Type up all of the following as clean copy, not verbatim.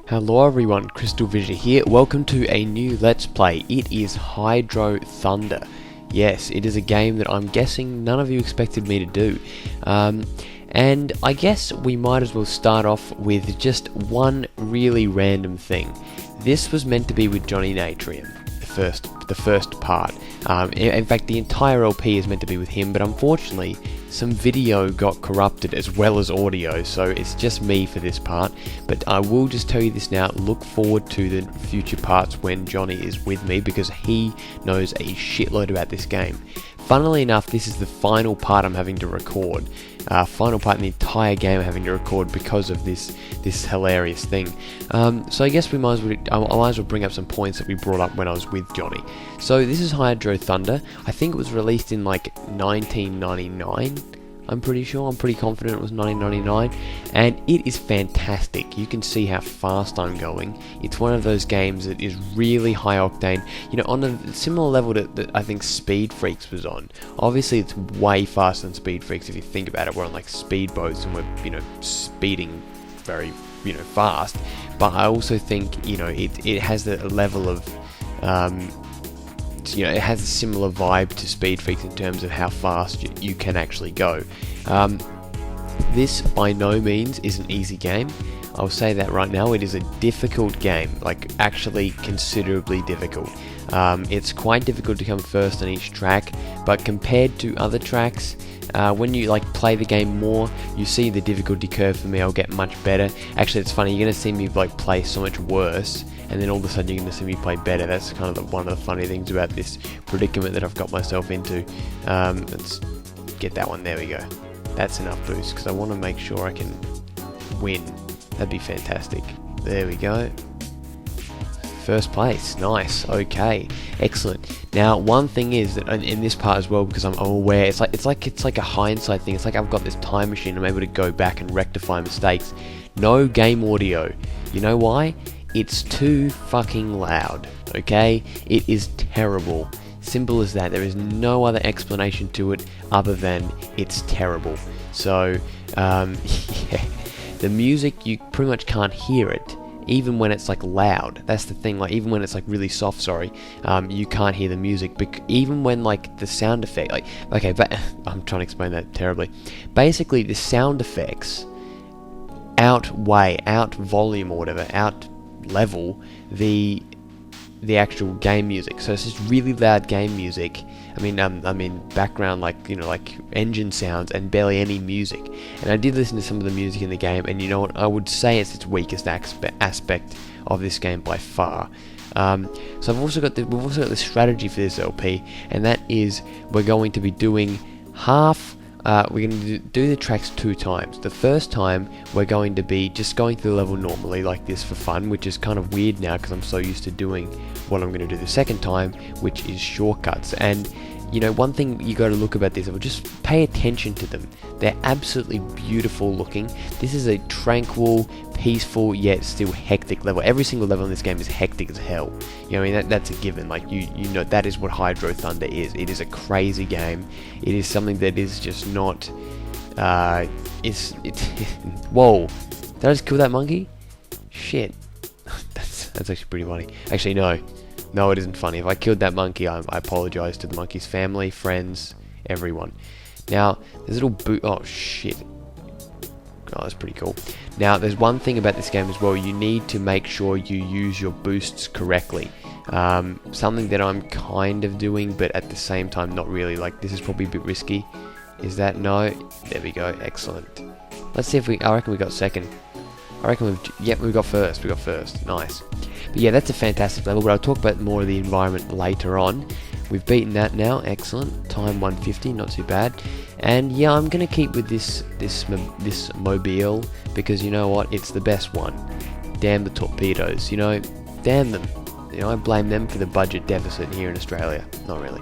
Hello everyone, CrystalFissure here. Welcome to a new Let's Play. It is Hydro Thunder. Yes, it is a game that I'm guessing none of you expected me to do. And I guess we might as well start off with just one really random thing. This was meant to be with Johnny Natrium, the first part. In fact, the entire LP is meant to be with him, but unfortunately, some video got corrupted as well as audio, so it's just me for this part. But I will just tell you this now, look forward to the future parts when Johnny is with me, because he knows a shitload about this game. Funnily enough, this is the final part I'm having to record. Final part in the entire game I'm having to record because of this hilarious thing. So I guess I might as well bring up some points that we brought up when I was with Johnny. So this is Hydro Thunder. I think it was released in like 1999. I'm pretty sure, I'm pretty confident it was 1999, and it is fantastic. You can see how fast I'm going. It's one of those games that is really high octane, you know, on a similar level that I think Speed Freaks was on. Obviously it's way faster than Speed Freaks if you think about it. We're on like speedboats and we're, you know, speeding very, you know, fast, but I also think, you know, it has the level of you know, it has a similar vibe to Speed Freaks in terms of how fast you can actually go. This by no means is an easy game. I'll say that right now. It is a difficult game, like actually considerably difficult. It's quite difficult to come first on each track, but compared to other tracks, when you like play the game more, you see the difficulty curve for me. I'll get much better. Actually, it's funny, you're gonna see me like play so much worse, and then all of a sudden you're gonna see me play better. That's kind of one of the funny things about this predicament that I've got myself into. Let's get that one. There we go. That's enough boost because I want to make sure I can win. That'd be fantastic. There we go. First place, nice. Okay, excellent. Now, one thing is that in this part as well, because I'm aware, it's like a hindsight thing. It's like I've got this time machine. I'm able to go back and rectify mistakes. No game audio. You know why? It's too fucking loud. Okay, it is terrible. Simple as that. There is no other explanation to it other than it's terrible. So, yeah, the music, you pretty much can't hear it. Even when it's like loud, that's the thing, like even when it's like really soft, sorry, you can't hear the music, even when like the sound effect, like, okay, but I'm trying to explain that terribly. Basically, the sound effects out volume or whatever, out level the actual game music. So it's just really loud game music. I mean background, like, you know, like engine sounds, and barely any music. And I did listen to some of the music in the game, and you know what, I would say it's its weakest aspect of this game by far. So we've also got the strategy for this LP, and that is we're going to be doing half. We're going to do the tracks 2 times. The first time we're going to be just going through the level normally like this for fun, which is kind of weird now because I'm so used to doing what I'm going to do the second time, which is shortcuts. And you know, one thing you got to look about this, just pay attention to them. They're absolutely beautiful looking. This is a tranquil, peaceful, yet still hectic level. Every single level in this game is hectic as hell. You know, I mean, that's a given. Like, you know, that is what Hydro Thunder is. It is a crazy game. It is something that is just not, whoa, did I just kill that monkey? Shit. that's actually pretty funny. Actually, no, it isn't funny. If I killed that monkey, I apologize to the monkey's family, friends, everyone. Now, there's a little oh shit. Oh, that's pretty cool. Now, there's one thing about this game as well. You need to make sure you use your boosts correctly. Something that I'm kind of doing, but at the same time, not really. Like, this is probably a bit risky. Is that? No? There we go. Excellent. Let's see if I reckon we got second. I reckon we got first. We got first. Nice. But yeah, that's a fantastic level, but I'll talk about more of the environment later on. We've beaten that now. Excellent. Time 150, not too bad. And yeah, I'm gonna keep with this mobile, because you know what? It's the best one. Damn the torpedoes. You know, damn them. You know, I blame them for the budget deficit here in Australia. Not really.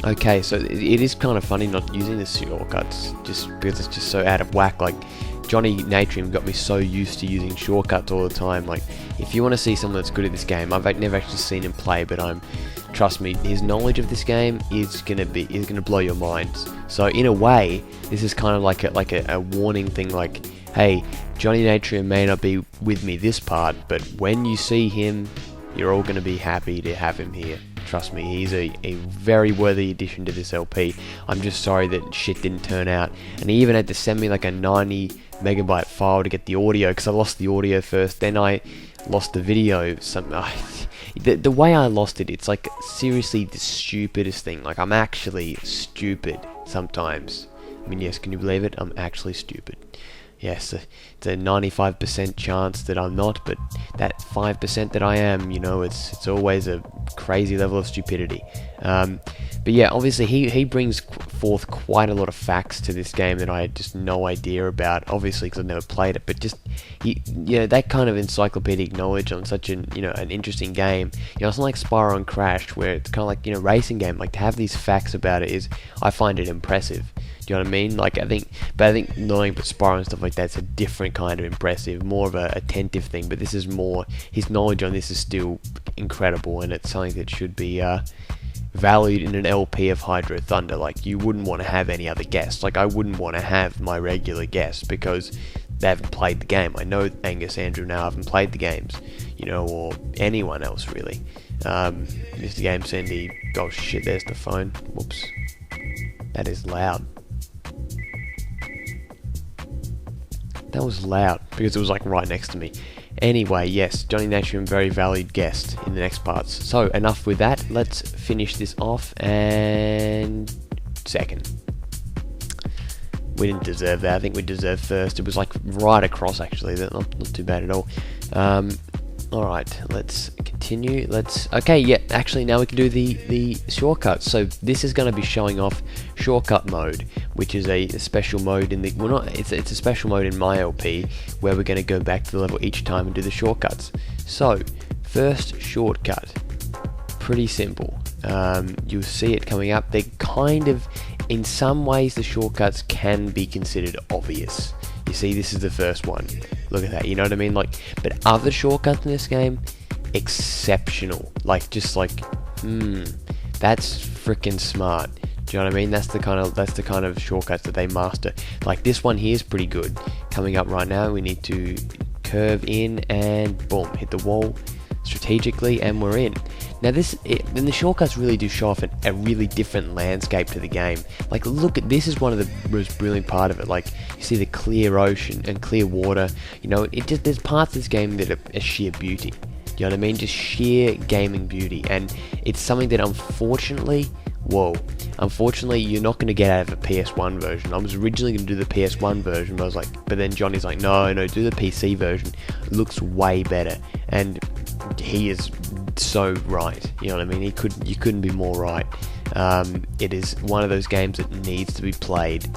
Okay, so it is kind of funny not using the shortcuts, just because it's just so out of whack. Like, Johnny Natrium got me so used to using shortcuts all the time. Like, if you want to see someone that's good at this game, I've never actually seen him play, but I'm trust me, his knowledge of this game is gonna blow your minds. So in a way, this is kind of like a warning thing, like, hey, Johnny Natrium may not be with me this part, but when you see him, you're all gonna be happy to have him here. Trust me, he's a very worthy addition to this LP. I'm just sorry that shit didn't turn out, and he even had to send me like a 90 megabyte file to get the audio, because I lost the audio first, then I lost the video. The way I lost it, it's like seriously the stupidest thing. Like, I'm actually stupid sometimes. I mean, yes, can you believe it? I'm actually stupid. Yes, it's a 95% chance that I'm not, but that 5% that I am, you know, it's always a crazy level of stupidity. But yeah, obviously he brings forth quite a lot of facts to this game that I had just no idea about, obviously because I've never played it, but just, that kind of encyclopedic knowledge on such an interesting game. It's not like Spyro and Crash, where it's kind of like, racing game. Like, to have these facts about it I find it impressive. Do you know what I mean? Like, I think knowing about Spyro and stuff like that's a different kind of impressive, more of a attentive thing. But this is more, his knowledge on this is still incredible, and it's something that should be valued in an LP of Hydro Thunder. Like, you wouldn't want to have any other guests. Like, I wouldn't want to have my regular guests because they haven't played the game. I know Angus, Andrew now haven't played the games, or anyone else really. Mr. Game Sandy. Oh shit! There's the phone. Whoops. That is loud. That was loud because it was like right next to me. Anyway, yes, Johnny Natrium, very valued guest in the next parts. So enough with that. Let's finish this off. And second, we didn't deserve that. I think we deserved first. It was like right across actually. Not too bad at all. Alright, let's continue. Okay, yeah, actually now we can do the shortcuts. So this is going to be showing off shortcut mode, which is a special mode in the, it's a special mode in my LP where we're going to go back to the level each time and do the shortcuts. So, first shortcut, pretty simple. You'll see it coming up. They kind of, in some ways the shortcuts can be considered obvious. You see, this is the first one. Look at that, you know what I mean? Like, but other shortcuts in this game, exceptional. Like, just like, that's freaking smart. Do you know what I mean? That's the kind of shortcuts that they master. Like, this one here is pretty good. Coming up right now, we need to curve in and boom, hit the wall strategically, and we're in. Now then the shortcuts really do show off a really different landscape to the game. Like, look at this, is one of the most brilliant part of it. Like, you see the clear ocean and clear water. There's parts of this game that are sheer beauty. Do you know what I mean? Just sheer gaming beauty, and it's something that unfortunately you're not going to get out of a PS1 version. I was originally going to do the PS1 version, but but then Johnny's like, no, do the PC version. It looks way better, and he is so right. You know what I mean? You couldn't be more right. It is one of those games that needs to be played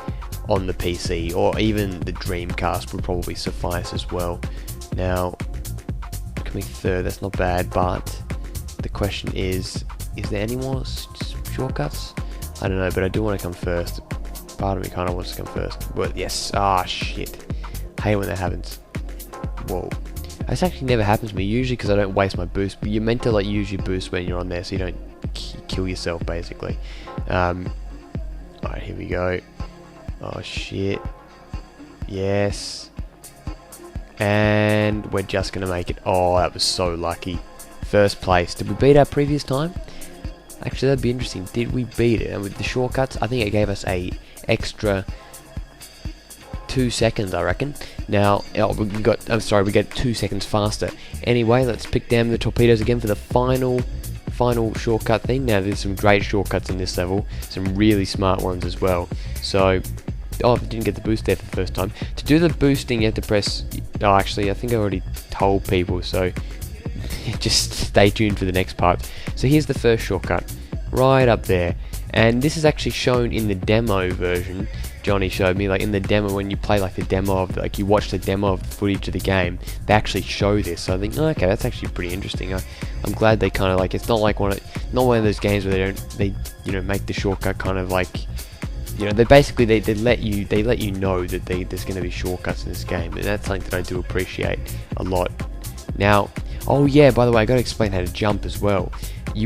on the PC, or even the Dreamcast would probably suffice as well. Now, coming third, that's not bad, but the question is there any more shortcuts? I don't know, but I do want to come first. Part of me kind of wants to come first. But yes, shit. I hate when that happens. Whoa. This actually never happens to me, usually because I don't waste my boost, but you're meant to use your boost when you're on there so you don't kill yourself, basically. Alright, here we go. Oh shit. Yes. And we're just going to make it. Oh, that was so lucky. First place. Did we beat our previous time? Actually, that'd be interesting. Did we beat it? And with the shortcuts, I think it gave us a extra 2 seconds, I reckon. Now, we get 2 seconds faster. Anyway, let's pick down the torpedoes again for the final shortcut thing. Now, there's some great shortcuts in this level, some really smart ones as well. So, I didn't get the boost there for the first time. To do the boosting, you have to press. Oh, actually, I think I already told people, so just stay tuned for the next part. So here's the first shortcut, right up there. And this is actually shown in the demo version. Johnny showed me, like in the demo, when you play like the demo of, like you watch the demo of the footage of the game, they actually show this. So I think, okay, that's actually pretty interesting. I'm glad they kind of like, it's not like one of those games where they make the shortcut kind of like, they basically they let you know that there's going to be shortcuts in this game, and that's something that I do appreciate a lot. Now, oh yeah, by the way, I got to explain how to jump as well.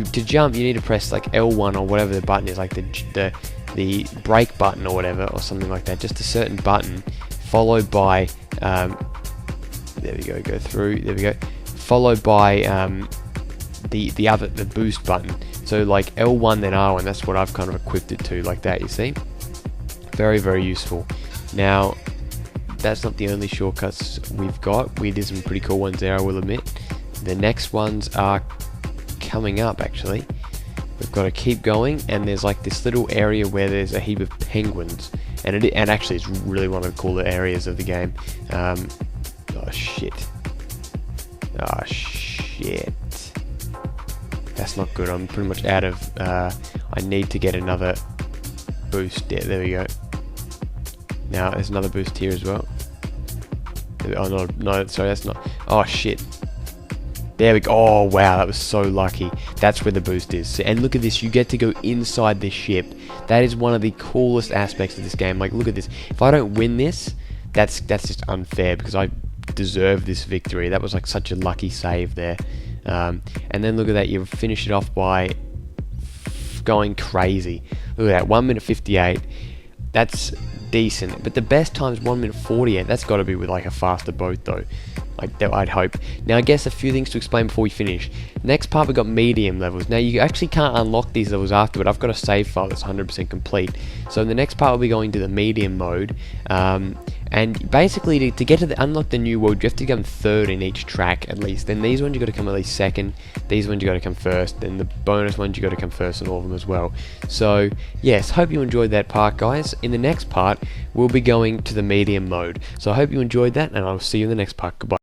to jump, you need to press like L1 or whatever the button is, like the brake button or whatever, or something like that. Just a certain button, followed by there we go, through. There we go. Followed by the boost button. So like L1 then R1. That's what I've kind of equipped it to, like that. You see, very, very useful. Now, that's not the only shortcuts we've got. We did some pretty cool ones there, I will admit. The next ones are coming up, actually. We've got to keep going, and there's like this little area where there's a heap of penguins, and actually it's really one of the cooler areas of the game. Oh shit. Oh shit. That's not good. I'm pretty much out of... I need to get another boost. There we go. Now, there's another boost here as well. Oh, no, sorry, that's not... Oh, shit. There we go. Oh, wow, that was so lucky. That's where the boost is. And look at this. You get to go inside this ship. That is one of the coolest aspects of this game. Like, look at this. If I don't win this, that's just unfair, because I deserve this victory. That was like such a lucky save there. And then look at that. You finish it off by going crazy. Look at that. 1 minute 58. That's decent, but the best time is 1 minute 48. That's got to be with like a faster boat though, like that, I'd hope. Now I guess a few things to explain before we finish. Next part, we got medium levels. Now you actually can't unlock these levels after, but I've got a save file that's 100% complete. So in the next part we'll be going to the medium mode, and basically to get to unlock the new world, you have to come third in each track at least. Then these ones you got to come at least second, these ones you got to come first, then the bonus ones you got to come first in all of them as well. So yes, hope you enjoyed that part, guys. In the next part we'll be going to the medium mode, so I hope you enjoyed that, and I'll see you in the next part. Goodbye.